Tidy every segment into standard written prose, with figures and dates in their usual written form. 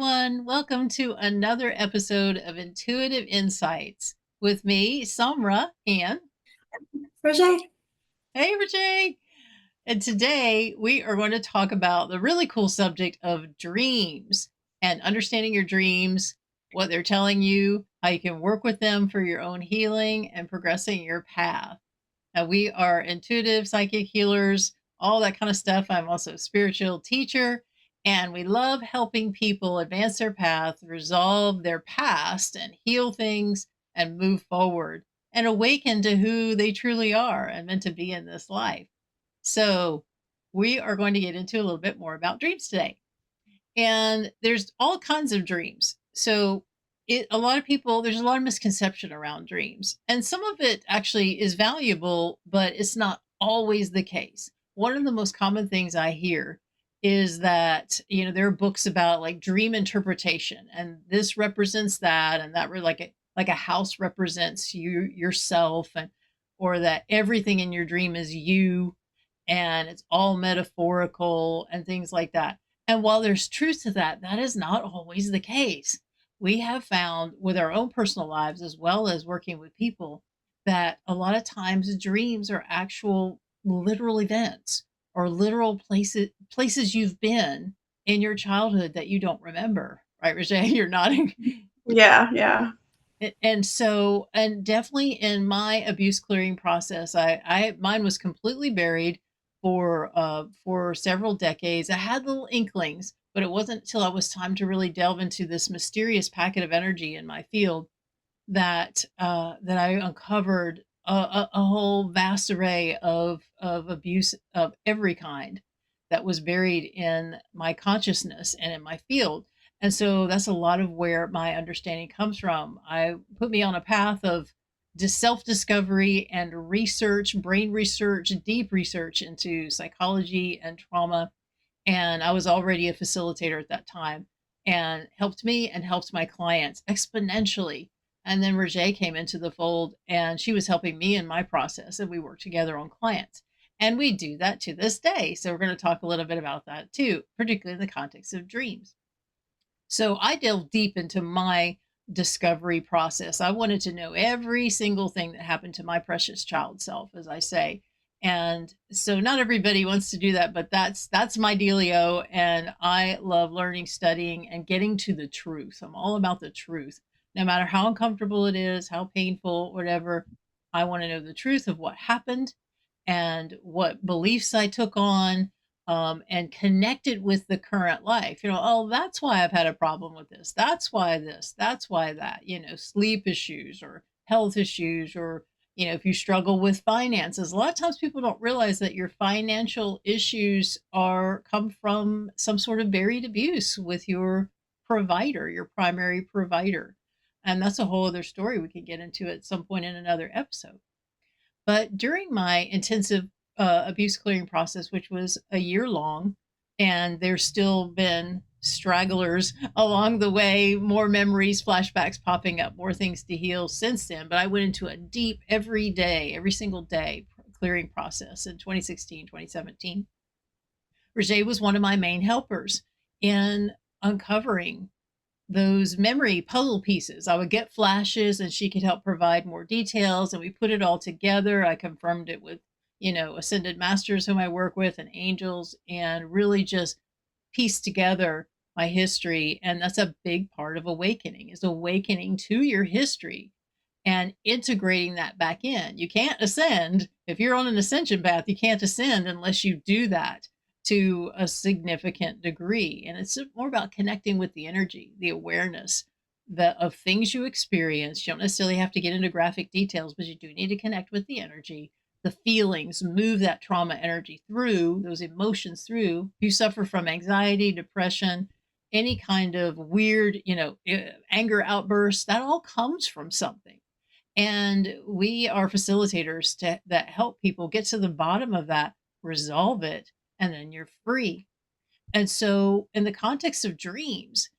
everyone. Welcome to another episode of Intuitive Insights with me, SomRa, and Re'Zhae. hey, Re'Zhae. And today we are going to talk about the really cool subject of dreams and understanding your dreams, what they're telling you, how you can work with them for your own healing and progressing your path. Now, we are intuitive psychic healers, all that kind of stuff. I'm also a spiritual teacher, and we love helping people advance their path, resolve their past, and heal things and move forward and awaken to who they truly are and meant to be in this life. So, we are going to get into a little bit more about dreams today. And there's all kinds of dreams. So, a lot of people, there's a lot of misconception around dreams. And some of it actually is valuable, but it's not always the case. One of the most common things I hear is that, there are books about like dream interpretation, and this represents that, and that like a house represents yourself, and or that everything in your dream is you, and it's all metaphorical and things like that. And while there's truth to that, that is not always the case. We have found with our own personal lives, as well as working with people, that a lot of times dreams are actual literal events or literal places you've been in your childhood that you don't remember. Right, Re'Zhae? You're nodding. Yeah, yeah. And so, and definitely in my abuse clearing process, I mine was completely buried for several decades. I had little inklings, but it wasn't until it was time to really delve into this mysterious packet of energy in my field that I uncovered a whole vast array of abuse of every kind that was buried in my consciousness and in my field. And so that's a lot of where my understanding comes from. I put me on a path of self discovery and research, brain research, deep research into psychology and trauma. And I was already a facilitator at that time, and helped me and helped my clients exponentially. And then Re'Zhae came into the fold, and she was helping me in my process, and we worked together on clients. And we do that to this day. So we're going to talk a little bit about that too, particularly in the context of dreams. So I delved deep into my discovery process. I wanted to know every single thing that happened to my precious child self, as I say. And so not everybody wants to do that, but that's my dealio. And I love learning, studying, and getting to the truth. I'm all about the truth. No matter how uncomfortable it is, how painful, whatever, I want to know the truth of what happened and what beliefs I took on, and connected with the current life. Oh, that's why I've had a problem with this. That's why this. That's why that. Sleep issues or health issues, or if you struggle with finances. A lot of times people don't realize that your financial issues are come from some sort of buried abuse with your provider, your primary provider. And that's a whole other story we can get into at some point in another episode. But during my intensive abuse clearing process, which was a year long, and there's still been stragglers along the way, more memories, flashbacks popping up, more things to heal since then. But I went into a deep, every day, every single day clearing process in 2016, 2017. Re'Zhae was one of my main helpers in uncovering those memory puzzle pieces. I would get flashes and she could help provide more details, and we put it all together. I confirmed it with, ascended masters whom I work with and angels, and really just pieced together my history. And that's a big part of awakening, is awakening to your history and integrating that back in. You can't ascend. If you're on an ascension path, you can't ascend unless you do that to a significant degree. And it's more about connecting with the energy, the awareness of things you experience. You don't necessarily have to get into graphic details, but you do need to connect with the energy, the feelings, move that trauma energy through, those emotions through. If you suffer from anxiety, depression, any kind of weird, anger outbursts, that all comes from something. And we are facilitators that help people get to the bottom of that, resolve it, and then you're free. And so, in the context of dreams,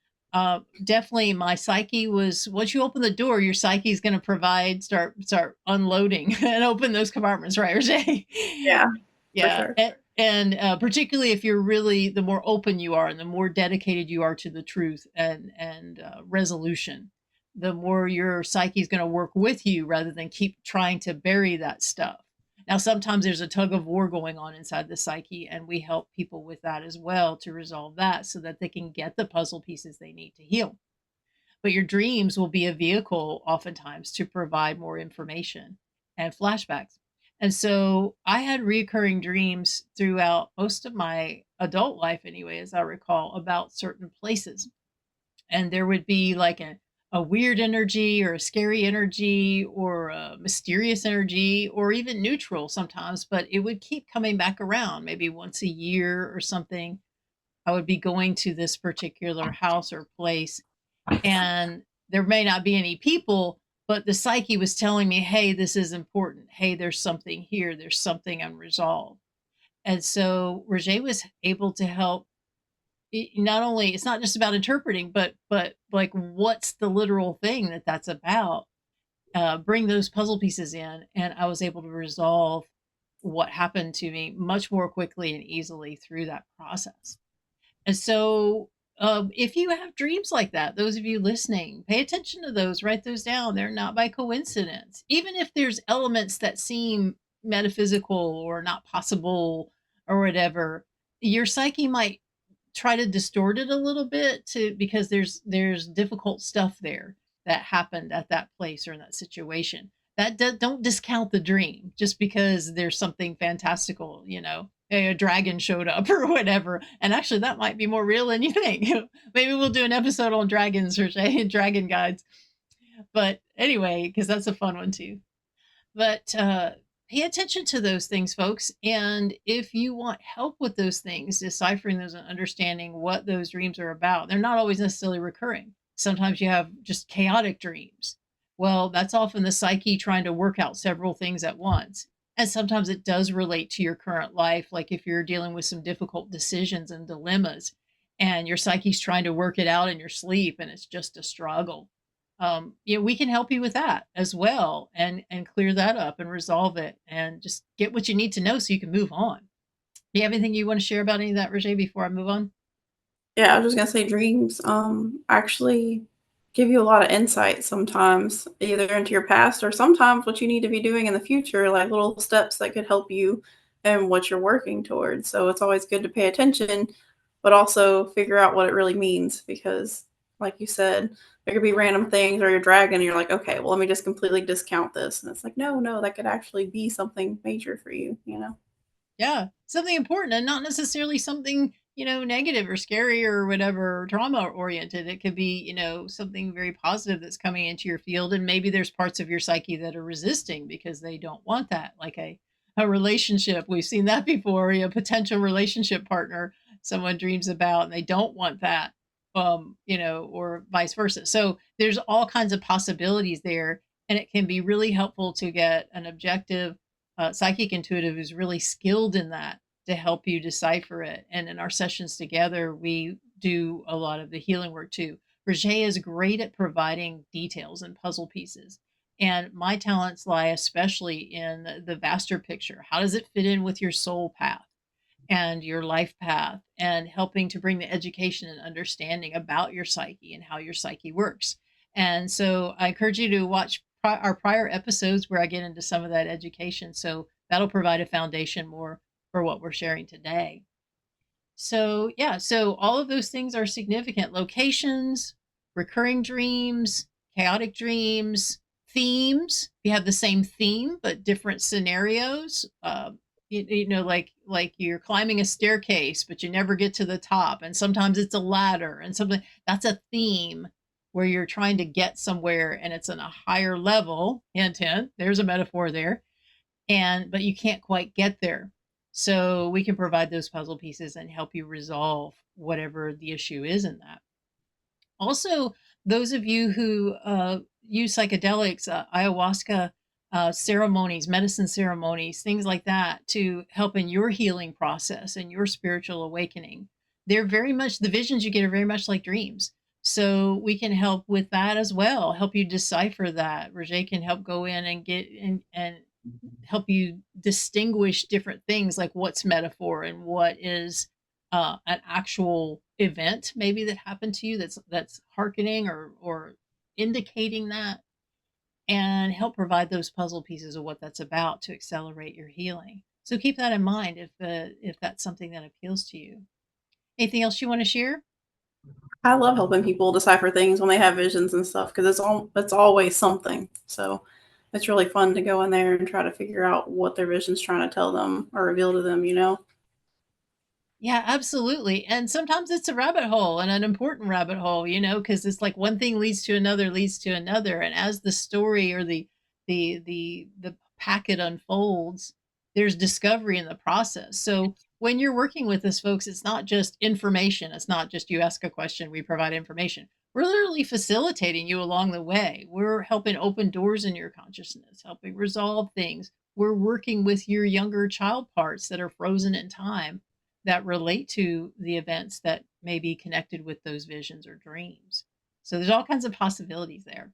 definitely my psyche was, once you open the door, your psyche is going to start unloading and open those compartments, right, Jay? Yeah, for Yeah. sure. And particularly if you're really, the more open you are and the more dedicated you are to the truth and resolution, the more your psyche is going to work with you rather than keep trying to bury that stuff. Now sometimes there's a tug of war going on inside the psyche, and we help people with that as well to resolve that so that they can get the puzzle pieces they need to heal. But your dreams will be a vehicle oftentimes to provide more information and flashbacks. And so I had recurring dreams throughout most of my adult life, anyway, as I recall, about certain places. And there would be like a weird energy or a scary energy or a mysterious energy or even neutral sometimes, but it would keep coming back around maybe once a year or something. I would be going to this particular house or place, and there may not be any people, but the psyche was telling me, hey, this is important. Hey, there's something here. There's something unresolved. And so Roger was able to help. Not only, it's not just about interpreting, but like what's the literal thing that's about. Bring those puzzle pieces in, and I was able to resolve what happened to me much more quickly and easily through that process. And so, if you have dreams like that, those of you listening, pay attention to those, write those down. They're not by coincidence. Even if there's elements that seem metaphysical or not possible or whatever, your psyche might try to distort it a little bit to, because there's difficult stuff there that happened at that place or in that situation. Don't discount the dream just because there's something fantastical, a dragon showed up or whatever. And actually that might be more real than you think. Maybe we'll do an episode on dragons or dragon guides. But anyway, because that's a fun one too. But pay attention to those things, folks. And if you want help with those things, deciphering those and understanding what those dreams are about, they're not always necessarily recurring. Sometimes you have just chaotic dreams. Well, that's often the psyche trying to work out several things at once. And sometimes it does relate to your current life, like if you're dealing with some difficult decisions and dilemmas, and your psyche's trying to work it out in your sleep, and it's just a struggle. We can help you with that as well, and clear that up and resolve it and just get what you need to know so you can move on. Do you have anything you want to share about any of that, Roger, before I move on? Yeah, I was just gonna say dreams, actually give you a lot of insight sometimes, either into your past or sometimes what you need to be doing in the future, like little steps that could help you and what you're working towards. So it's always good to pay attention, but also figure out what it really means because, like you said, there could be random things or you're dragging and you're like, okay, well, let me just completely discount this. And it's like, no, no, that could actually be something major for you, you know? Yeah, something important and not necessarily something, negative or scary or whatever, trauma oriented. It could be, something very positive that's coming into your field. And maybe there's parts of your psyche that are resisting because they don't want that, like a relationship. We've seen that before, potential relationship partner someone dreams about and they don't want that, or vice versa. So there's all kinds of possibilities there. And it can be really helpful to get an objective psychic intuitive who's really skilled in that to help you decipher it. And in our sessions together, we do a lot of the healing work too. Re'Zhae is great at providing details and puzzle pieces. And my talents lie especially in the vaster picture. How does it fit in with your soul path and your life path, and helping to bring the education and understanding about your psyche and how your psyche works? And so I encourage you to watch our prior episodes where I get into some of that education. So that'll provide a foundation more for what we're sharing today. So, yeah, so all of those things are significant. Locations, recurring dreams, chaotic dreams, themes. You have the same theme but different scenarios. Like you're climbing a staircase, but you never get to the top, and sometimes it's a ladder, and something that's a theme where you're trying to get somewhere, and it's on a higher level. Hint, hint. There's a metaphor there, and but you can't quite get there. So we can provide those puzzle pieces and help you resolve whatever the issue is in that. Also, those of you who use psychedelics, ayahuasca ceremonies, medicine ceremonies, things like that to help in your healing process and your spiritual awakening, they're very much, the visions you get are very much like dreams. So we can help with that as well, help you decipher that. Roger can help go in and get in and help you distinguish different things, like what's metaphor and what is an actual event maybe that happened to you that's hearkening or indicating that, and help provide those puzzle pieces of what that's about to accelerate your healing. So keep that in mind if that's something that appeals to you. Anything else you want to share? I love helping people decipher things when they have visions and stuff because it's always something. So it's really fun to go in there and try to figure out what their vision's trying to tell them or reveal to them, you know? Yeah, absolutely. And sometimes it's a rabbit hole, and an important rabbit hole, because it's like one thing leads to another, leads to another. And as the story or the packet unfolds, there's discovery in the process. So when you're working with us folks, it's not just information. It's not just you ask a question, we provide information. We're literally facilitating you along the way. We're helping open doors in your consciousness, helping resolve things. We're working with your younger child parts that are frozen in time that relate to the events that may be connected with those visions or dreams. So there's all kinds of possibilities there.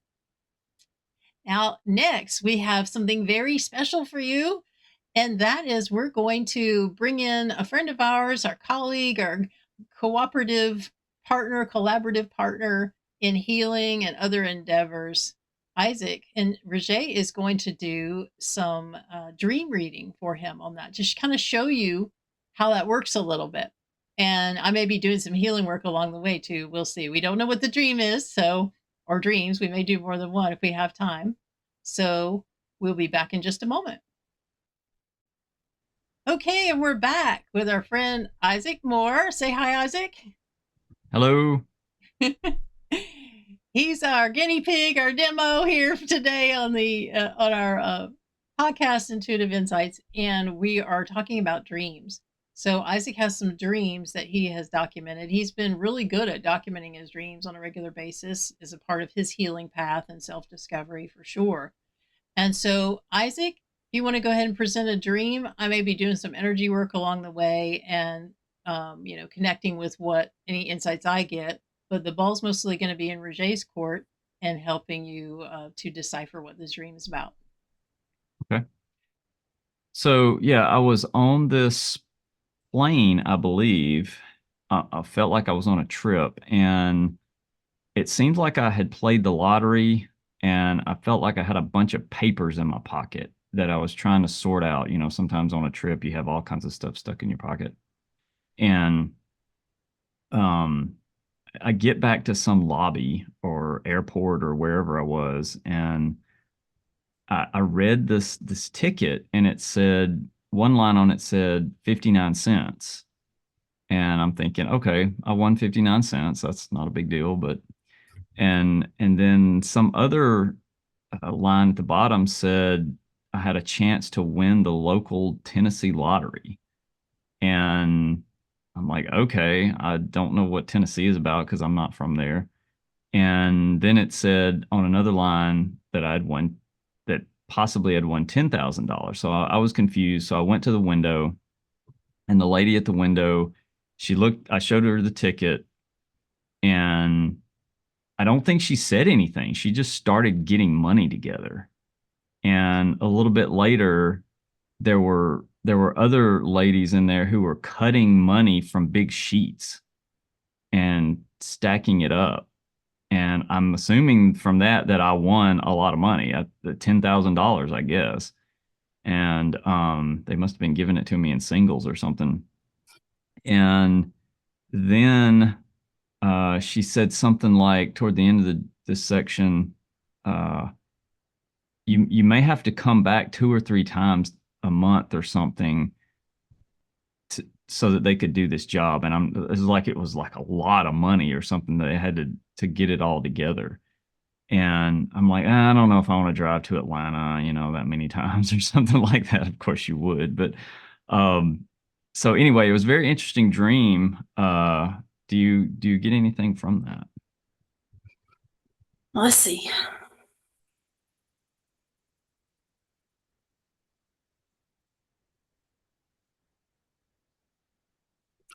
Now, next, we have something very special for you, and that is we're going to bring in a friend of ours, our colleague, our cooperative partner, collaborative partner in healing and other endeavors, Isaac. And Re'Zhae is going to do some dream reading for him on that, just kind of show you how that works a little bit. And I may be doing some healing work along the way too. We'll see. We don't know what the dream is, so or dreams. We may do more than one if we have time. So we'll be back in just a moment. Okay, and we're back with our friend Isaac Moore. Say hi, Isaac. Hello. He's our guinea pig, our demo here today on the on our podcast, Intuitive Insights, and we are talking about dreams. So Isaac has some dreams that he has documented. He's been really good at documenting his dreams on a regular basis as a part of his healing path and self-discovery for sure. And so, Isaac, if you want to go ahead and present a dream, I may be doing some energy work along the way and, connecting with what any insights I get. But the ball's mostly going to be in Re'Zhae's court and helping you to decipher what this dream is about. Okay. So, yeah, I was on this plane, I believe. I felt like I was on a trip, and it seemed like I had played the lottery, and I felt like I had a bunch of papers in my pocket that I was trying to sort out. You know, sometimes on a trip, you have all kinds of stuff stuck in your pocket. And um, I get back to some lobby or airport or wherever I was, and I read this ticket, and it said one line on it said 59 cents. And I'm thinking, okay, I won 59 cents. That's not a big deal. But and then some other line at the bottom said I had a chance to win the local Tennessee lottery. And I'm like, okay, I don't know what Tennessee is about because I'm not from there. And then it said on another line that I'd won, that possibly I'd won $10,000. So I was confused. So I went to the window, and the lady at the window, she looked, I showed her the ticket, and I don't think she said anything. She just started getting money together. And a little bit later, there were other ladies in there who were cutting money from big sheets and stacking it up. And I'm assuming from that I won a lot of money at the $10,000, I guess. And they must have been giving it to me in singles or something. And then she said something like toward the end of this section, uh, you may have to come back 2 or 3 times a month or something so that they could do this job. And it was like a lot of money or something that they had to get it all together. And I'm like, I don't know if I want to drive to Atlanta, that many times or something like that. Of course you would, but um, so anyway, it was a very interesting dream. Do you get anything from that? Let's see.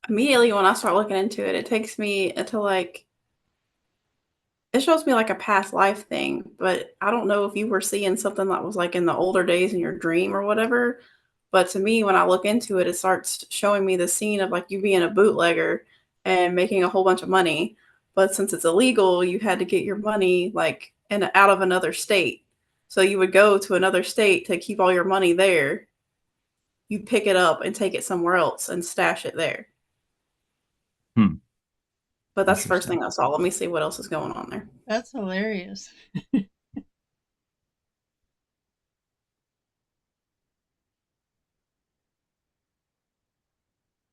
Immediately when I start looking into it, it takes me into like it shows me like a past life thing, but I don't know if you were seeing something that was like in the older days in your dream or whatever, But to me, when I look into it, it starts showing me the scene of like you being a bootlegger and making a whole bunch of money. But since it's illegal, you had to get your money like out of another state. So you would go to another state to keep all your money there. You'd pick it up and take it somewhere else and stash it there. Hmm. But that's the first Interesting. thing I saw. Let me see what else is going on there. That's hilarious.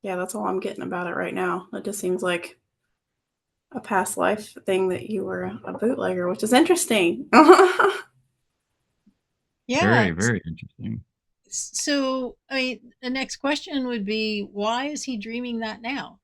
Yeah, that's all I'm getting about it right now. It just seems like a past life thing that you were a bootlegger, which is interesting. Yeah. Very, very interesting. So, I mean, the next question would be, why is he dreaming that now?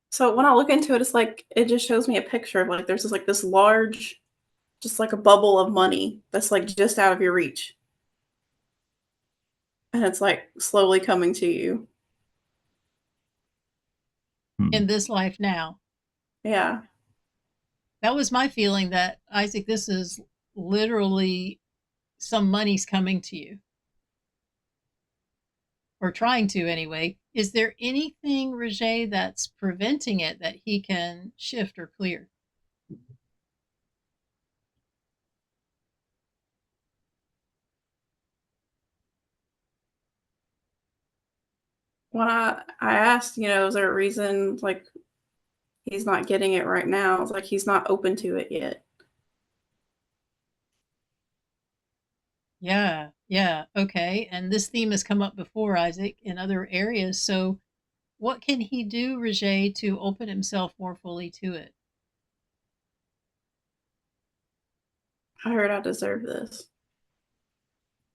So when I look into it, it's like it just shows me a picture of like there's this large, just like a bubble of money that's like just out of your reach. And it's like slowly coming to you. Hmm. In this life now? Yeah. That was my feeling, that Isaac, this is literally some money's coming to you, or trying to anyway. Is there anything, Re'Zhae, that's preventing it that he can shift or clear? When I asked, is there a reason like he's not getting it right now? It's like he's not open to it yet. Yeah, yeah, okay. And this theme has come up before, Isaac, in other areas. So, what can he do, Re'Zhae, to open himself more fully to it? I heard I deserve this.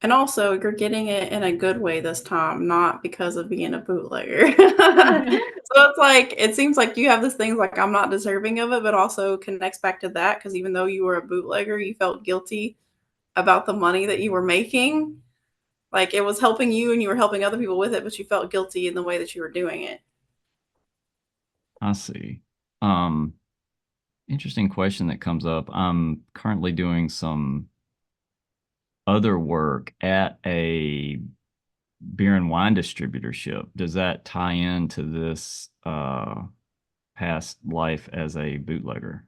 And also, you're getting it in a good way this time, not because of being a bootlegger. So it's like, it seems like you have this thing like, I'm not deserving of it, but also connects back to that because even though you were a bootlegger, you felt guilty about the money that you were making. Like it was helping you and you were helping other people with it, but you felt guilty in the way that you were doing it. I see. Um, Interesting question that comes up. I'm currently doing some other work at a beer and wine distributorship. Does that tie into this past life as a bootlegger?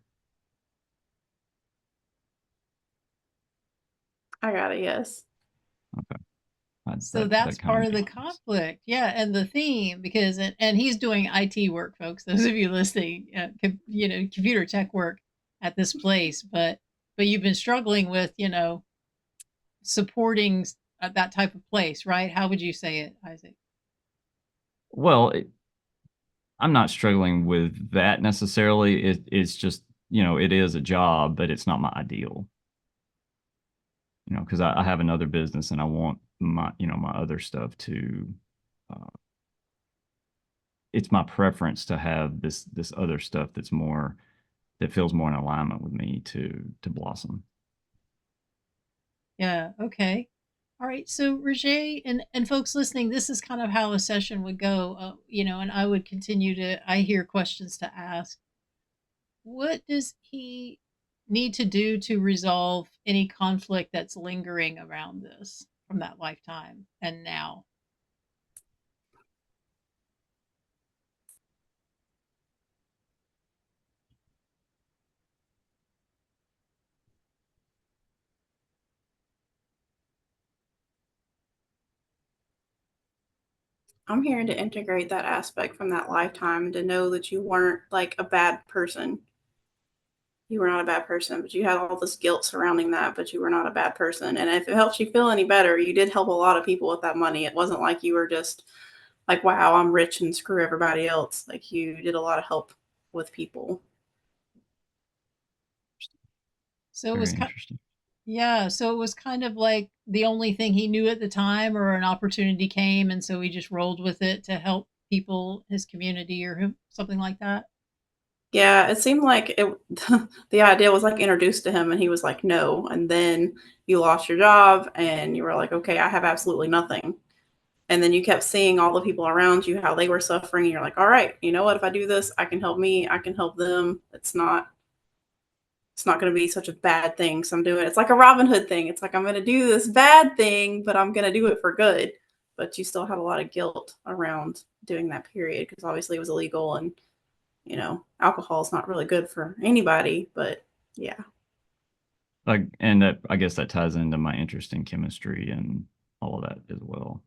I got it. Yes. Okay, So that that's kind of part of makes the sense. conflict. Yeah, and the theme, because and he's doing IT work, folks. Those of you listening, computer tech work at this place, but you've been struggling with, supporting that type of place, right? How would you say it, Isaac? Well, I'm not struggling with that necessarily. It's just, it is a job, but it's not my ideal. Because I have another business and I want my other stuff to. Uh, it's my preference to have this other stuff that feels more in alignment with me to blossom. Yeah. Okay. All right. So Roger and folks listening, this is kind of how a session would go. And I would continue to. I hear questions to ask. What does he need to do to resolve any conflict that's lingering around this from that lifetime and now? I'm here to integrate that aspect from that lifetime and to know that you weren't like a bad person. You were not a bad person, but you had all this guilt surrounding that, but you were not a bad person. And if it helps you feel any better, you did help a lot of people with that money. It wasn't like you were just like, wow, I'm rich and screw everybody else. Like you did a lot of help with people. So it was Very interesting. yeah, so it was kind of like the only thing he knew at the time, or an opportunity came, and so he just rolled with it to help people, his community, or something like that. Yeah, it seemed like the idea was like introduced to him and he was like, no. And then you lost your job and you were like, okay, I have absolutely nothing. And then you kept seeing all the people around you, how they were suffering. And you're like, all right, you know what? If I do this, I can help me. I can help them. It's not going to be such a bad thing. So I'm doing it. It's like a Robin Hood thing. It's like, I'm going to do this bad thing, but I'm going to do it for good. But you still had a lot of guilt around doing that period because obviously it was illegal and, alcohol is not really good for anybody. But yeah. Like, and that, I guess that ties into my interest in chemistry and all of that as well.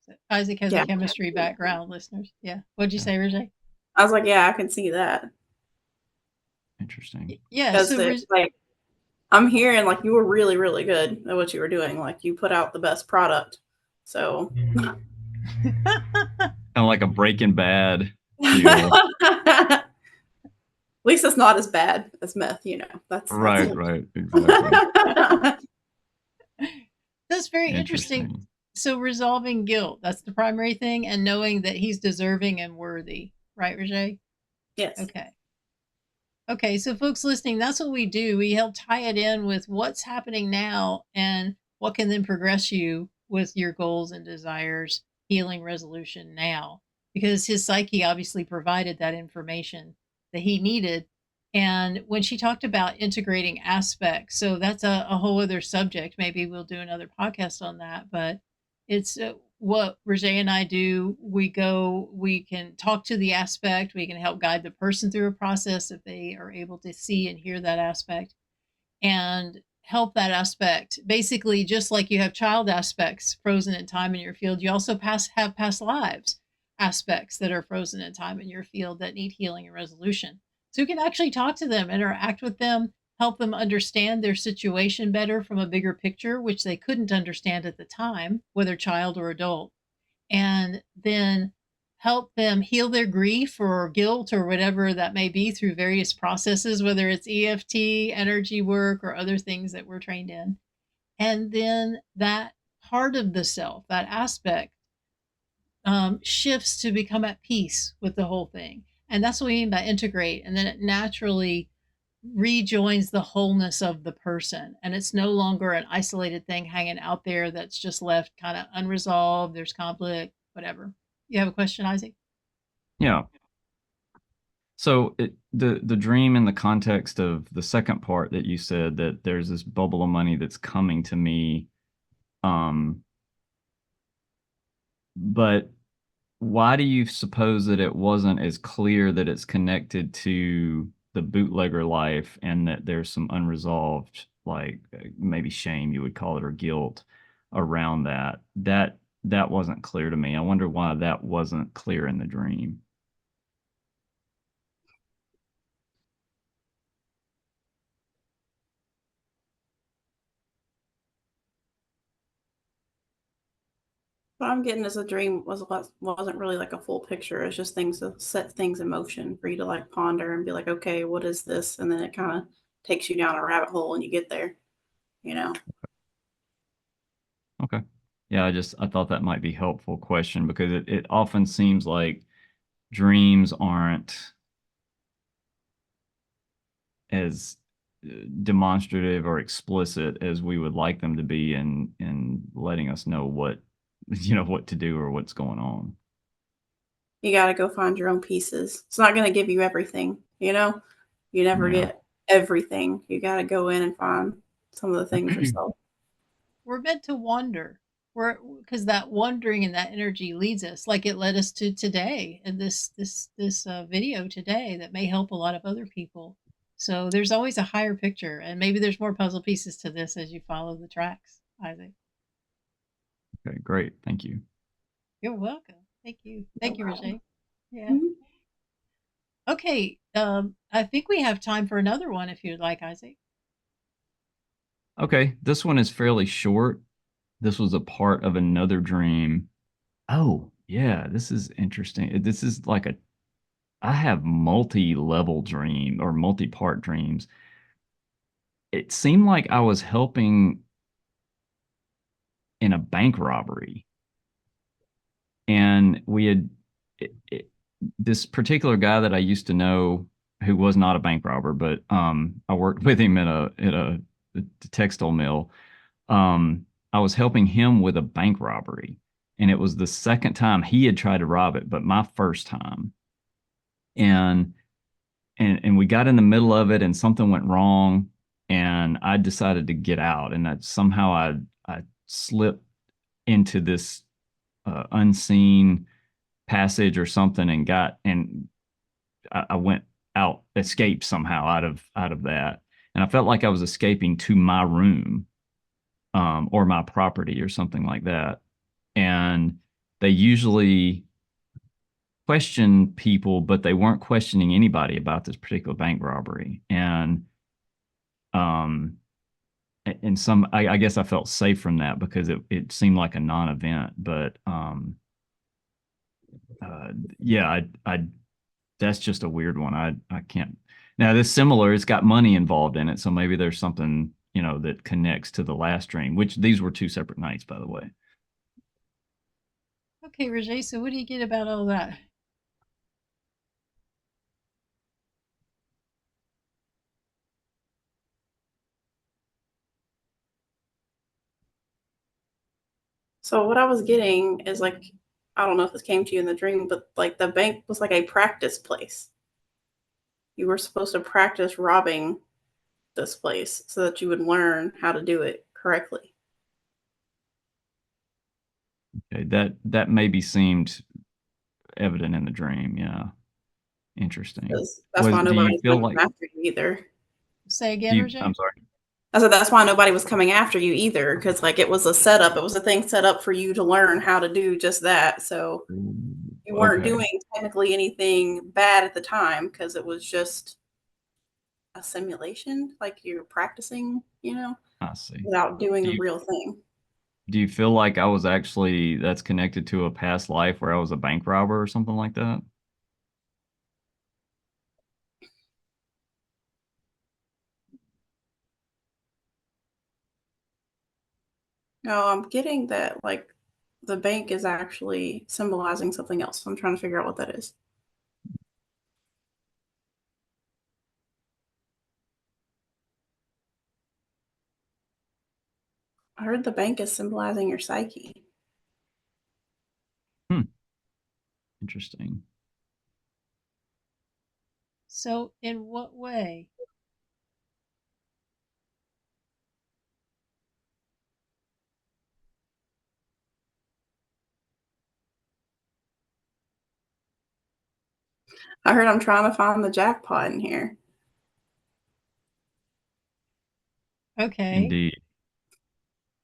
So Isaac has a Yeah. chemistry background, listeners. Yeah. What'd you Yeah, say, Re'Zhae? I was like, yeah, I can see that. interesting. Yeah. Because So, it's like, I'm hearing like you were really, really good at what you were doing. Like you put out the best product. So Kind of like a Breaking Bad feel. at least it's not as bad as meth. That's Right, right, exactly. that's very interesting. Interesting. So, resolving guilt, that's the primary thing, and knowing that he's deserving and worthy. Right, Re'Zhae? Yes. Okay. Okay, so folks listening, that's what we do. We help tie it in with what's happening now and what can then progress you with your goals and desires, healing resolution now. Because his psyche obviously provided that information that he needed. And when she talked about integrating aspects, so that's a whole other subject. Maybe we'll do another podcast on that. But it's what Roger and I do. We can talk to the aspect, we can help guide the person through a process if they are able to see and hear that aspect and help that aspect. Basically, just like you have child aspects frozen in time in your field, you also have past lives aspects that are frozen in time in your field that need healing and resolution. So you can actually talk to them, interact with them, help them understand their situation better from a bigger picture, which they couldn't understand at the time, whether child or adult, and then help them heal their grief or guilt or whatever that may be through various processes, whether it's EFT, energy work, or other things that we're trained in. And then that part of the self, that aspect, shifts to become at peace with the whole thing. And that's what we mean by integrate. And then it naturally rejoins the wholeness of the person. And it's no longer an isolated thing hanging out there that's just left kind of unresolved. There's conflict, whatever. You have a question, Isaac? Yeah. So the dream in the context of the second part that you said that there's this bubble of money that's coming to me, um, but why do you suppose that it wasn't as clear that it's connected to the bootlegger life and that there's some unresolved, like maybe shame you would call it or guilt around that? That wasn't clear to me. I wonder why that wasn't clear in the dream. What I'm getting as a dream wasn't really like a full picture. It's just things to set things in motion for you to like ponder and be like, okay, what is this? And then it kind of takes you down a rabbit hole when you get there, you know. Okay. Yeah, I thought that might be a helpful question because it often seems like dreams aren't as demonstrative or explicit as we would like them to be in letting us know what what to do or what's going on. You got to go find your own pieces. It's not going to give you everything, you know. You never Yeah. get everything. You got to go in and find some of the things yourself. We're meant to wander. We're because that wandering and that energy leads us, like it led us to today and this video today that may help a lot of other people. So there's always a higher picture, and maybe there's more puzzle pieces to this as you follow the tracks, Isaac. Okay, great. Thank you. You're welcome. Thank you. No Thank you, problem. Roger. Yeah. Mhm. Okay. I think we have time for another one if you'd like, Isaac. Okay, this one is fairly short. This was a part of another dream. Oh, yeah, this is interesting. This is like I have multi-level dream or multi-part dreams. It seemed like I was helping in a bank robbery. And we had this particular guy that I used to know who was not a bank robber, but I worked with him at a textile mill. I was helping him with a bank robbery, and it was the second time he had tried to rob it, but my first time. And and we got in the middle of it and something went wrong and I decided to get out and that somehow I slipped into this unseen passage or something and got and I went out, escaped somehow out of that. And I felt like I was escaping to my room, or my property or something like that. And they usually question people, but they weren't questioning anybody about this particular bank robbery. Um, and I guess I felt safe from that because it seemed like a non-event. But uh, yeah, I that's just a weird one. I can't. Now this similar, it's got money involved in it, so maybe there's something that connects to the last dream. Which these were two separate nights, by the way. Okay, Roger, so what do you get about all that? So what I was getting is like, I don't know if this came to you in the dream, but like the bank was like a practice place. You were supposed to practice robbing this place so that you would learn how to do it correctly. Okay, that maybe seemed evident in the dream. Yeah, interesting. Because that's Was why do you nobody's feel coming like after you either. Say do again, you? Roger? I'm sorry. I said that's why nobody was coming after you either, because like it was a setup. It was a thing set up for you to learn how to do just that. So you weren't Okay, doing technically anything bad at the time because it was just a simulation, like you're practicing, I see. without doing Do the you real thing. do you feel like I was actually that's connected to a past life where I was a bank robber or something like that? No, I'm getting that like the bank is actually symbolizing something else. So I'm trying to figure out what that is. I heard the bank is symbolizing your psyche. Hmm, interesting. So, in what way? I heard I'm trying to find the jackpot in here. Okay. Indeed.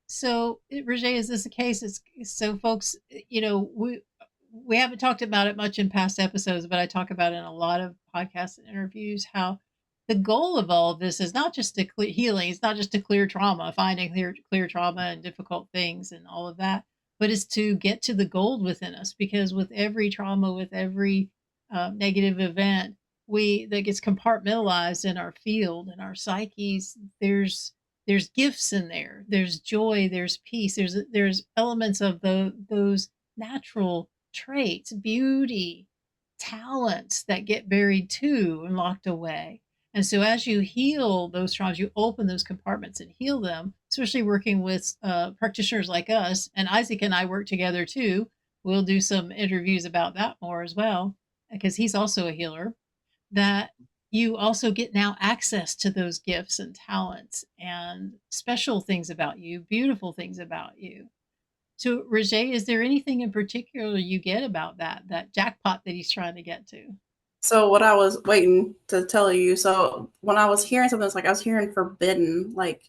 So, Roger, is this the case? It's so, folks. We haven't talked about it much in past episodes, but I talk about it in a lot of podcasts and interviews. How the goal of all of this is not just to clear healing. It's not just to clear trauma, finding clear trauma and difficult things and all of that, but is to get to the gold within us. Because with every trauma, with every negative event, we that gets compartmentalized in our field and our psyches, there's gifts in there, there's joy, there's peace, there's elements of those natural traits, beauty, talents that get buried too and locked away. And so as you heal those traumas, you open those compartments and heal them, especially working with practitioners like us. And Isaac and I work together too. We'll do some interviews about that more as well, because he's also a healer. That you also get now access to those gifts and talents and special things about you, beautiful things about you. So, Roger, is there anything in particular you get about that jackpot that he's trying to get to? So what I was waiting to tell you, so when I was hearing something, it's like I was hearing forbidden, like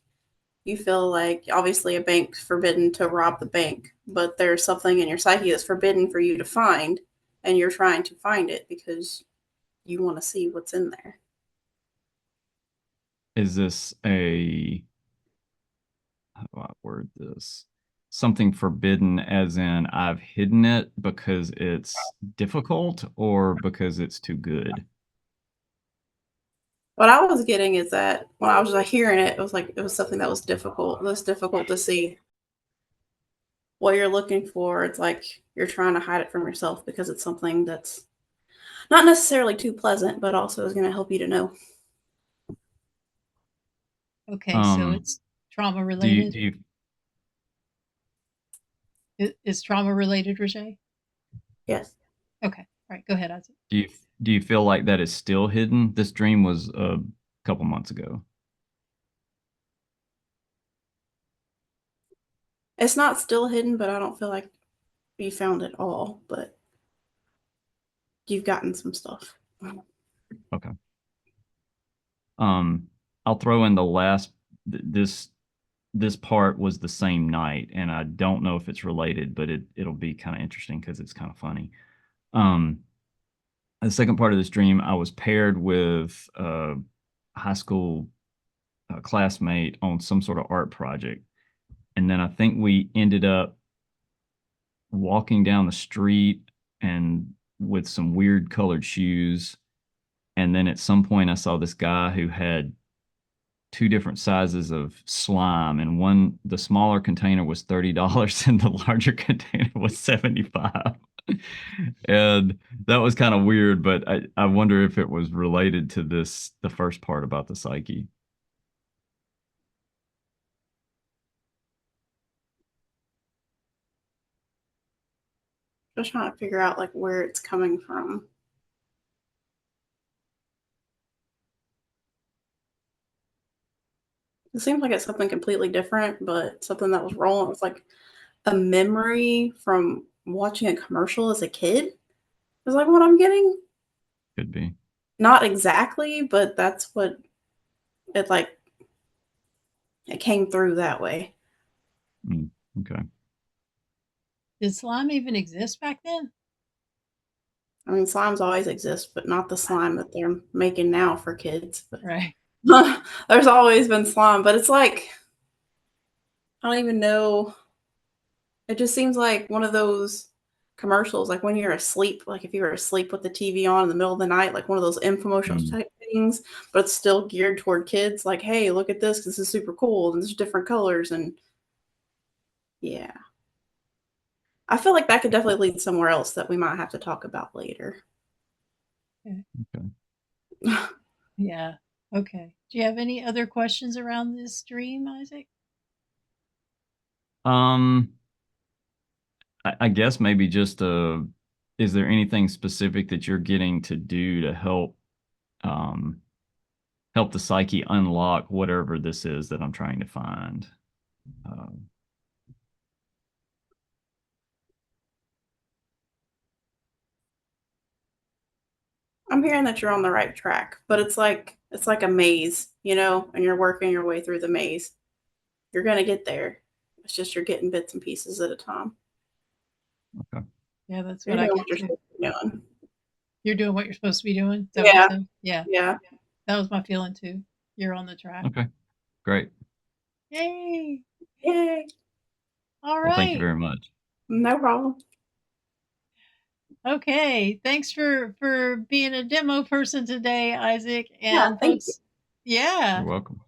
you feel like obviously a bank's forbidden to rob the bank, but there's something in your psyche that's forbidden for you to find, and you're trying to find it because you want to see what's in there. Is this a how do I word this? Something forbidden, as in I've hidden it because it's difficult or because it's too good? What I was getting is that when I was like hearing it, it was like it was something that was difficult. It was difficult to see what you're looking for. It's like you're trying to hide it from yourself because it's something that's not necessarily too pleasant, but also is going to help you to know. Okay, so Um, it's trauma do you related. do you Is trauma related, Re'Zhae? Yes. Okay. All right. Go ahead, Isaac. Do you feel like that is still hidden? This dream was a couple months ago. It's not still hidden, but I don't feel like you found it all, but you've gotten some stuff. Okay. Um, I'll throw in the last this part was the same night, and I don't know if it's related, but it'll be kind of interesting because it's kind of funny. Um, the second part of this dream, I was paired with a high school classmate on some sort of art project, and then I think we ended up walking down the street and with some weird colored shoes. And then at some point, I saw this guy who had two different sizes of slime, and the smaller container was $30 and the larger container was 75. And that was kind of weird, but I wonder if it was related to the first part about the psyche. Just trying to figure out like where it's coming from. It seems like it's something completely different, but something that was rolling. It was like a memory from watching a commercial as a kid. Is like what I'm getting. Could be. Not exactly, but that's what it like. It came through that way. Mm, okay. Did slime even exist back then? I mean, slimes always exist, but not the slime that they're making now for kids. But Right. there's always been slime, but it's like I don't even know. It just seems like one of those commercials, like when you're asleep, like if you were asleep with the TV on in the middle of the night, like one of those infomercial Mm, type things, but it's still geared toward kids. Like, hey, look at this. This is super cool. And there's different colors. And yeah, I feel like that could definitely lead somewhere else that we might have to talk about later. Okay. okay. Yeah. Okay. Do you have any other questions around this dream, Isaac? Um, I guess maybe just is there anything specific that you're getting to do to um help the psyche unlock whatever this is that I'm trying to find? Um, I'm hearing that you're on the right track, but it's like a maze, and you're working your way through the maze. You're gonna get there. It's just you're getting bits and pieces at a time. okay. Yeah, that's You're what I doing what get you're too. supposed to be doing. You're doing what you're supposed to be doing. Is that what you Yeah, said? Yeah. yeah. That was my feeling too. You're on the track. Okay. Great. Yay. Yay. All Well, thank you right. very much. No problem. Okay. Thanks for being a demo person today, Isaac. Yeah, And thank you. folks, yeah. You're welcome.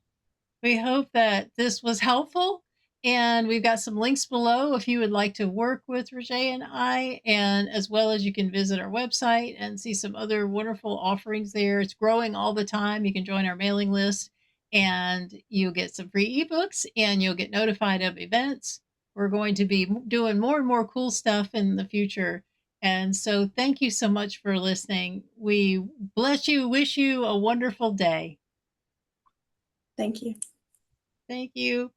We hope that this was helpful. And we've got some links below if you would like to work with Re'Zhae and I, and as well as you can visit our website and see some other wonderful offerings there. It's growing all the time. You can join our mailing list and you'll get some free ebooks and you'll get notified of events. We're going to be doing more and more cool stuff in the future. And so thank you so much for listening. We bless you, wish you a wonderful day. Thank you. Thank you.